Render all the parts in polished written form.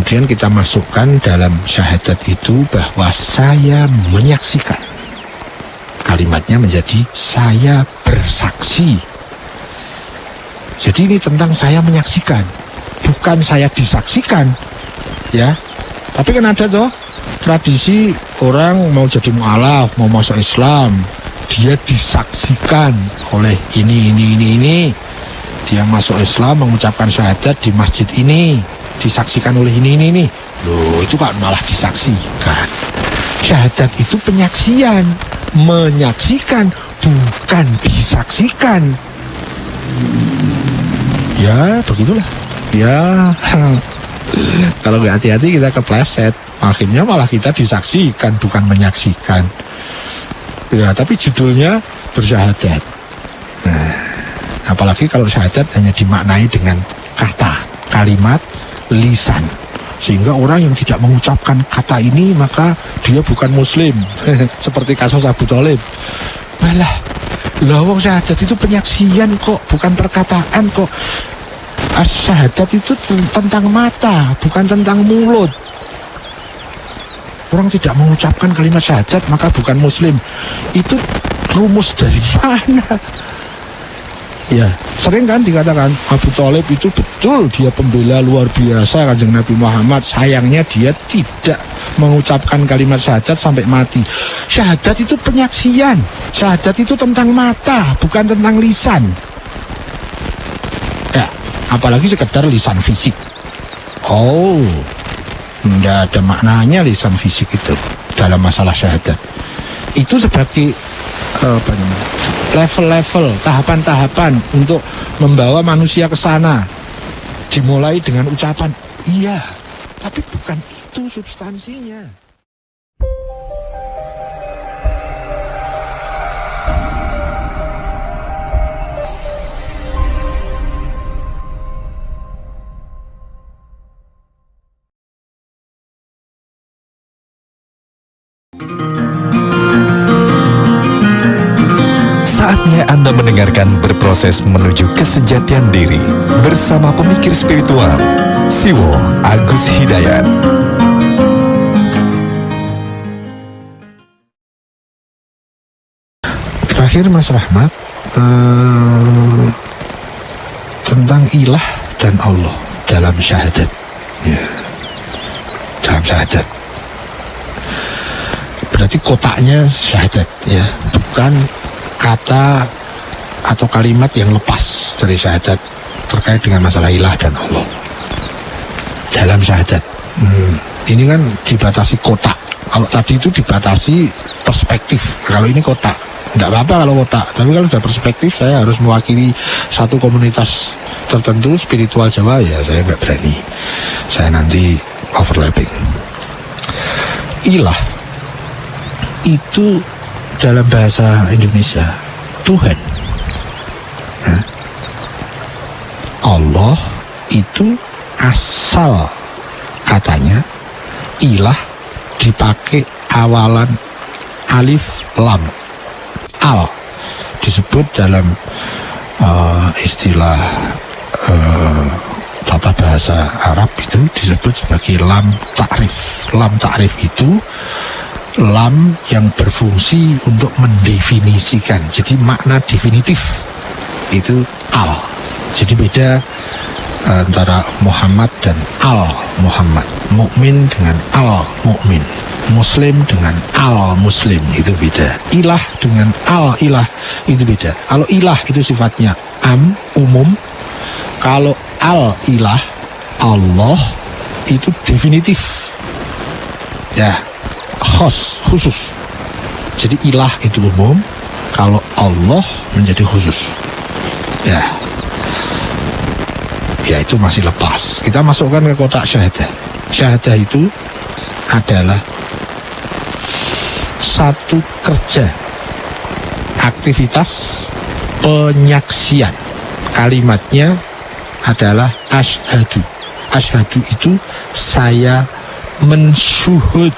Kemudian kita masukkan dalam syahadat itu bahwa saya menyaksikan. Kalimatnya menjadi saya bersaksi. Jadi ini tentang saya menyaksikan, bukan saya disaksikan, ya. Tapi kan ada toh tradisi orang mau jadi mu'alaf, mau masuk Islam, dia disaksikan oleh ini. Dia masuk Islam mengucapkan syahadat di masjid ini, disaksikan oleh ini. Loh, itu kan malah disaksikan. Syahadat itu penyaksian, menyaksikan, bukan disaksikan. Ya, begitulah. Ya, kalau nggak hati-hati kita kepleset. Akhirnya malah kita disaksikan, bukan menyaksikan. Ya, tapi judulnya bersyahadat. Nah, apalagi kalau syahadat hanya dimaknai dengan kata, kalimat, lisan. Sehingga orang yang tidak mengucapkan kata ini, maka dia bukan muslim. Seperti kasus Abu Thalib. Lah wong syahadat itu penyaksian kok, bukan perkataan kok. Syahadat itu tentang mata, bukan tentang mulut. Orang tidak mengucapkan kalimat syahadat maka bukan muslim. Itu rumus dari mana? Ya, sering kan dikatakan Abu Thalib itu betul dia pembela luar biasa Kanjeng Nabi Muhammad. Sayangnya dia tidak mengucapkan kalimat syahadat sampai mati. Syahadat itu penyaksian. Syahadat itu tentang mata, bukan tentang lisan. Ya, apalagi sekedar lisan fisik. Oh, tidak ada maknanya lisan fisik itu dalam masalah syahadat. Itu sebagai level-level, tahapan-tahapan untuk membawa manusia ke sana. Dimulai dengan ucapan, iya, tapi bukan itu substansinya. Saatnya Anda mendengarkan Berproses Menuju Kesejatian Diri bersama pemikir spiritual Siwo Agus Hidayat. Terakhir Mas Rahmat, tentang ilah dan Allah dalam syahadat. Ya, dalam syahadat. Berarti kotaknya syahadat, ya, bukan kata atau kalimat yang lepas dari syahadat terkait dengan masalah ilah dan Allah dalam syahadat. Ini kan dibatasi kotak. Kalau tadi itu dibatasi perspektif. Kalau ini kotak, tidak apa-apa kalau kotak. Tapi kalau sudah perspektif, saya harus mewakili satu komunitas tertentu spiritual Jawa, ya saya nggak berani. Saya nanti overlapping. Ilah itu dalam bahasa Indonesia Tuhan. Allah itu asal katanya, ilah dipakai awalan alif lam, al disebut dalam istilah tata bahasa Arab itu disebut sebagai lam ta'rif. Lam ta'rif itu lam yang berfungsi untuk mendefinisikan. Jadi makna definitif itu al. Jadi beda antara Muhammad dan al Muhammad, mukmin dengan al mukmin, muslim dengan al muslim, itu beda. Ilah dengan al ilah itu beda. Kalau ilah itu sifatnya umum. Kalau al ilah Allah itu definitif, ya, khusus. Jadi ilah itu umum, kalau Allah menjadi khusus. Ya itu masih lepas. Kita masukkan ke kotak syahadah. Syahadah itu adalah satu kerja, aktivitas penyaksian. Kalimatnya adalah asyhadu. Asyhadu itu saya mensyuhud.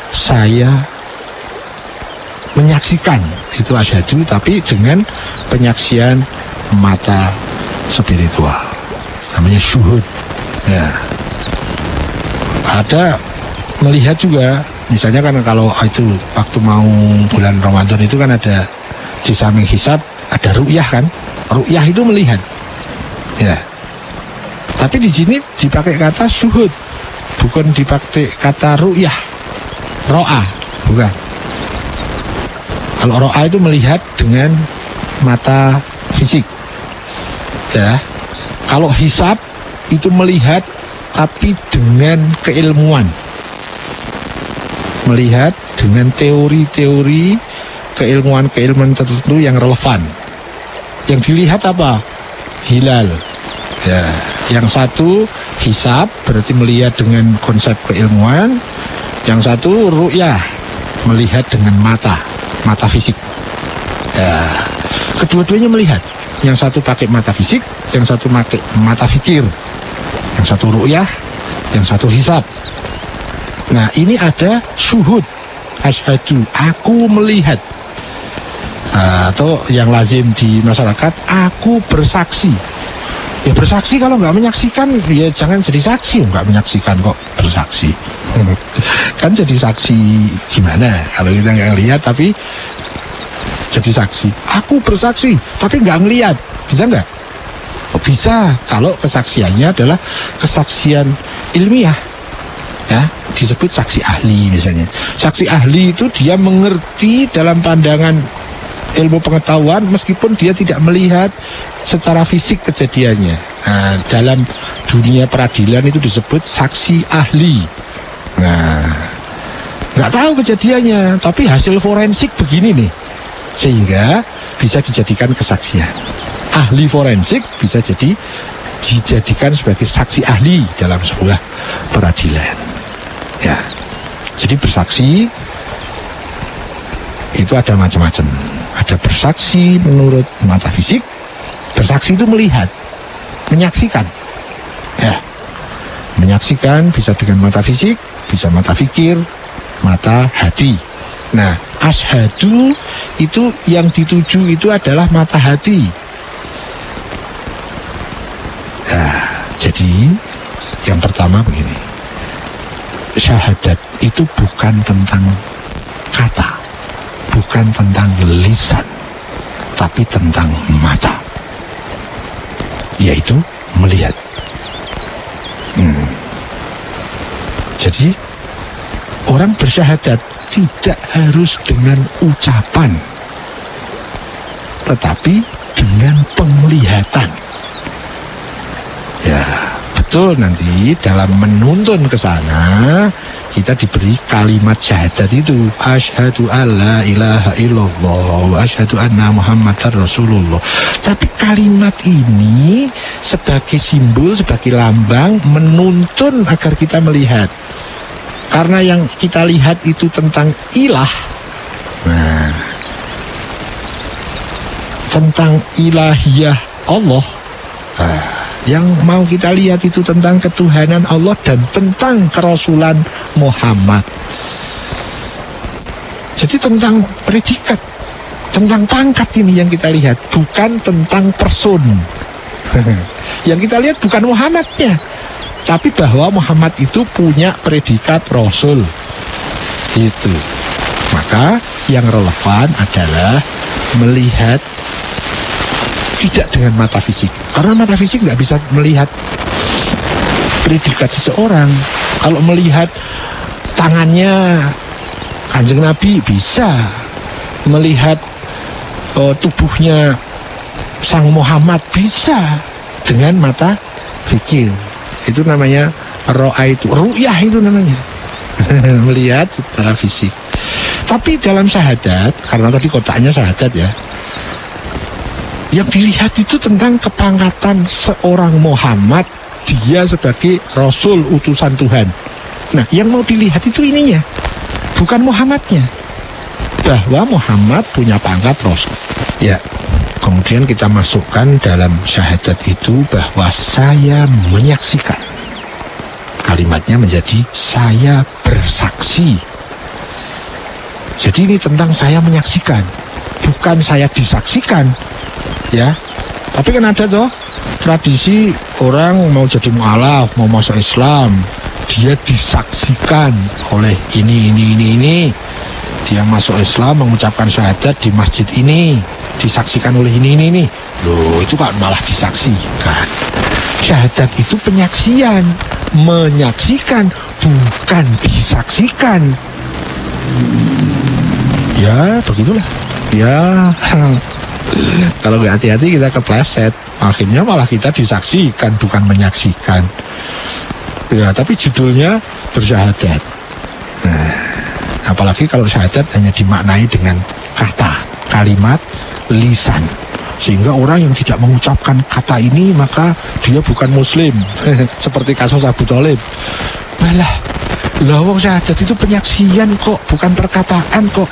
Saya menyaksikan, itu asyhadu, tapi dengan penyaksian mata spiritual. namanya syuhud. Ya, ada melihat juga, misalnya kan kalau itu waktu mau bulan Ramadan itu kan ada di samping hisab ada ru'yah kan, ru'yah itu melihat. Ya, tapi di sini dipakai kata syuhud, bukan dipakai kata ru'yah, ro'a, bukan. Kalau ro'a itu melihat dengan mata fisik, ya. Kalau hisab itu melihat tapi dengan keilmuan, melihat dengan teori-teori keilmuan tertentu yang relevan. Yang dilihat apa? Hilal. Ya, yang satu hisab berarti melihat dengan konsep keilmuan, yang satu ru'yah, melihat dengan mata fisik. Ya, kedua-duanya melihat. Yang satu pakai mata fisik, yang satu pakai mata fikir. Yang satu ru'yah, yang satu hisab. Nah, ini ada syuhud, asyhadu, aku melihat. Atau yang lazim di masyarakat, aku bersaksi. Ya bersaksi kalau nggak menyaksikan, ya jangan jadi saksi. Nggak menyaksikan kok bersaksi. Kan jadi saksi gimana kalau kita nggak lihat tapi jadi saksi. Aku bersaksi tapi nggak ngelihat, bisa nggak? Oh, bisa kalau kesaksiannya adalah kesaksian ilmiah, ya, disebut saksi ahli misalnya. Saksi ahli itu dia mengerti dalam pandangan ilmu pengetahuan meskipun dia tidak melihat secara fisik kejadiannya. Nah, dalam dunia peradilan itu disebut saksi ahli. Nah, nggak tahu kejadiannya tapi hasil forensik begini nih, sehingga bisa dijadikan kesaksian. Ahli forensik bisa dijadikan sebagai saksi ahli dalam sebuah peradilan. Ya, jadi bersaksi itu ada macam-macam. Ada bersaksi menurut mata fisik, bersaksi itu melihat, menyaksikan. Ya, menyaksikan bisa dengan mata fisik, bisa mata fikir, mata hati. Nah, asyhadu itu yang dituju itu adalah mata hati. Nah, jadi yang pertama begini, syahadat itu bukan tentang kata, bukan tentang lisan, tapi tentang mata, yaitu melihat. Jadi orang bersyahadat tidak harus dengan ucapan, tetapi dengan penglihatan. Ya, betul, nanti dalam menuntun ke sana kita diberi kalimat syahadat itu, asyhadu alla ilaha illallah wa asyhadu anna muhammadar rasulullah. Tapi kalimat ini sebagai simbol, sebagai lambang menuntun agar kita melihat. Karena yang kita lihat itu tentang ilah. Nah, tentang ilahiyah Allah. Nah, yang mau kita lihat itu tentang ketuhanan Allah dan tentang kerasulan Muhammad. Jadi tentang predikat, tentang pangkat ini yang kita lihat, bukan tentang person. Yang kita lihat bukan Muhammadnya, tapi bahwa Muhammad itu punya predikat Rasul. Itu. Maka yang relevan adalah melihat tidak dengan mata fisik, karena mata fisik nggak bisa melihat predikat seseorang. Kalau melihat tangannya Kanjeng Nabi bisa, melihat tubuhnya Sang Muhammad bisa dengan mata fikir. Itu namanya ro'a, itu ru'yah itu namanya. Melihat secara fisik. Tapi dalam syahadat, karena tadi kotaknya syahadat ya, yang dilihat itu tentang kepangkatan seorang Muhammad, dia sebagai Rasul utusan Tuhan. Nah, yang mau dilihat itu ininya, bukan Muhammadnya, bahwa Muhammad punya pangkat Rasul. Ya, kemudian kita masukkan dalam syahadat itu bahwa saya menyaksikan. Kalimatnya menjadi saya bersaksi. Jadi ini tentang saya menyaksikan, bukan saya disaksikan. Ya, tapi kan ada toh tradisi orang mau jadi mu'alaf, mau masuk Islam, dia disaksikan oleh ini. Dia masuk Islam mengucapkan syahadat di masjid ini, disaksikan oleh ini. Loh, itu kan malah disaksikan. Syahadat itu penyaksian, menyaksikan, bukan disaksikan. Ya, begitulah. Ya, kalau nggak hati-hati kita kepleset. Akhirnya malah kita disaksikan, bukan menyaksikan. Ya, tapi judulnya bersyahadat. Nah, apalagi kalau syahadat hanya dimaknai dengan kata, kalimat, lisan. Sehingga orang yang tidak mengucapkan kata ini maka dia bukan muslim. Seperti kasus Abu Thalib. Lah wong syahadat itu penyaksian kok, bukan perkataan kok.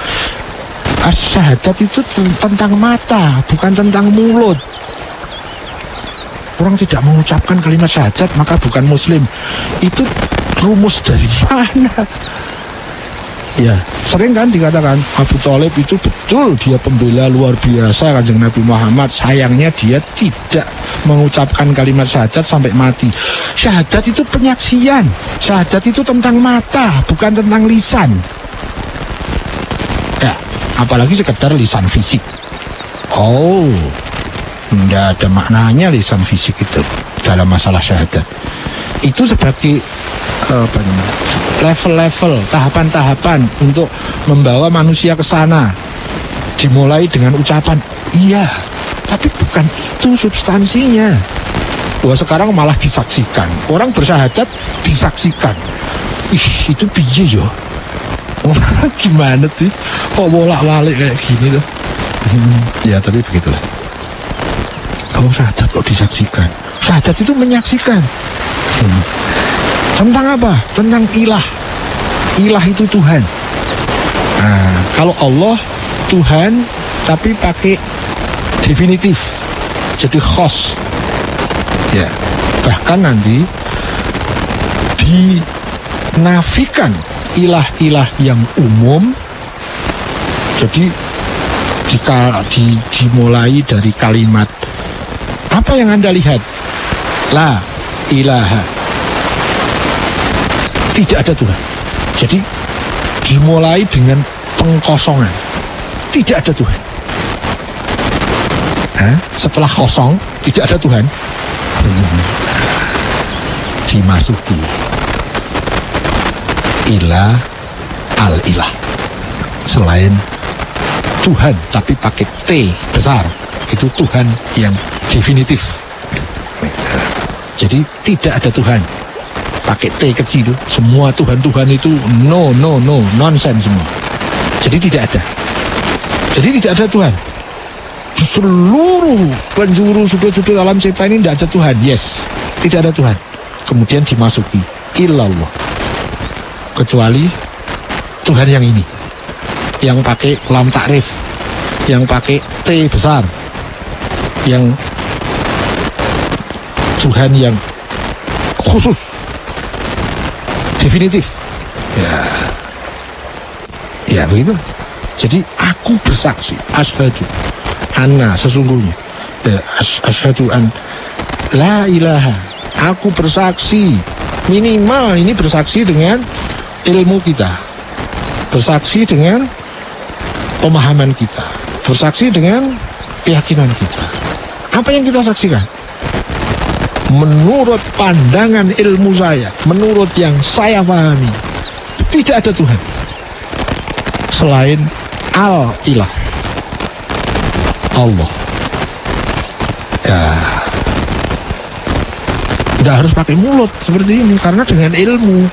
Syahadat itu tentang mata, bukan tentang mulut. Orang tidak mengucapkan kalimat syahadat maka bukan muslim. Itu rumus dari mana? Ya, sering kan dikatakan Abu Thalib itu betul dia pembela luar biasa Kanjeng Nabi Muhammad. Sayangnya dia tidak mengucapkan kalimat syahadat sampai mati. Syahadat itu penyaksian. Syahadat itu tentang mata, bukan tentang lisan. Ya, apalagi sekedar lisan fisik. Oh, tidak ada maknanya lisan fisik itu dalam masalah syahadat. Itu sebagai level-level, tahapan-tahapan untuk membawa manusia ke sana. Dimulai dengan ucapan iya, tapi bukan itu substansinya. Wah, sekarang malah disaksikan. Orang bersyahadat disaksikan. Itu piye yo? Gimana sih? Kok bolak-balik kayak gini tuh? Ya, tapi begitulah. Kalau syahadat kok disaksikan? Syahadat itu menyaksikan. Tentang apa? Tentang ilah. Ilah itu Tuhan. Nah, kalau Allah Tuhan tapi pakai definitif, jadi khos. Ya, bahkan nanti dinafikan ilah-ilah yang umum. Jadi jika dimulai dari kalimat apa yang Anda lihat? La ilaha, tidak ada Tuhan. Jadi dimulai dengan pengkosongan, tidak ada Tuhan. Setelah kosong, tidak ada Tuhan, dimasuki ilah al-ilah, selain Tuhan tapi pakai T besar, itu Tuhan yang definitif. Jadi tidak ada Tuhan pakai T kecil. Semua Tuhan-Tuhan itu no, nonsense semua. Jadi tidak ada. Jadi tidak ada Tuhan. Seluruh penjuru sudut-sudut alam cipta ini tidak ada Tuhan. Yes, tidak ada Tuhan. Kemudian dimasuki illallah, kecuali Tuhan yang ini, yang pakai lam takrif, yang pakai T besar, yang Tuhan yang khusus, definitif. Ya begitu. Jadi aku bersaksi, asyhadu anna, sesungguhnya, asyhadu an la ilaha, aku bersaksi. Minimal ini bersaksi dengan ilmu kita, bersaksi dengan pemahaman kita, bersaksi dengan keyakinan kita. Apa yang kita saksikan? Menurut pandangan ilmu saya, menurut yang saya pahami, tidak ada Tuhan selain al-ilah, Allah. Ya, tidak harus pakai mulut seperti ini, karena dengan ilmu.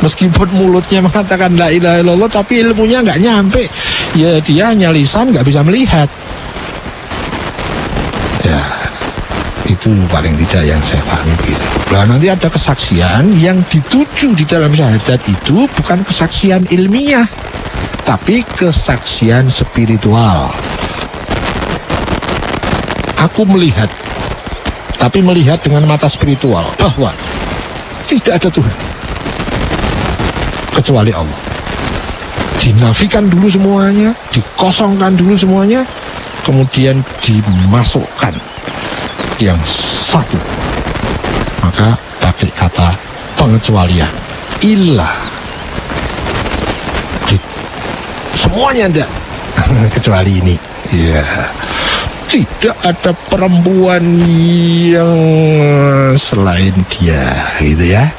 Meskipun mulutnya mengatakan la ilaha illallah, tapi ilmunya nggak nyampe. Ya, dia hanya lisan, nggak bisa melihat. Ya, itu paling tidak yang saya pahami begitu. Nah, nanti ada kesaksian yang dituju di dalam syahadat itu bukan kesaksian ilmiah, tapi kesaksian spiritual. Aku melihat, tapi melihat dengan mata spiritual, bahwa tidak ada Tuhan kecuali Allah. Dinafikan dulu semuanya, dikosongkan dulu semuanya, kemudian dimasukkan yang satu. Maka pakai kata pengecualian, ilah. Semuanya ada kecuali ini. Ya, tidak ada perempuan yang selain dia, gitu ya.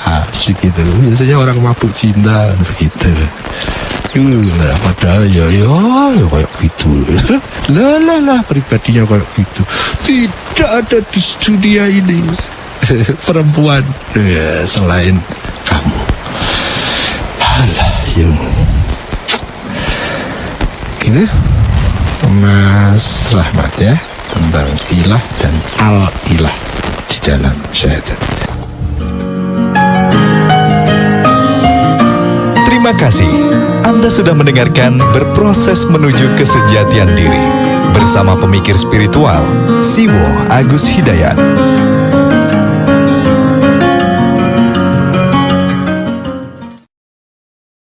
Asik gitu. Biasanya orang mabuk cinta begitu. Padahal ya kayak gitu. Lah pribadinya kayak gitu. Tidak ada di dunia ini perempuan ya, selain kamu. Alah, yuk. Gitu, Mas Rahmat ya, tentang ilah dan al-ilah di dalam syahadat. Terima kasih. Anda sudah mendengarkan Berproses Menuju Kesejatian Diri bersama pemikir spiritual Siwo Agus Hidayat.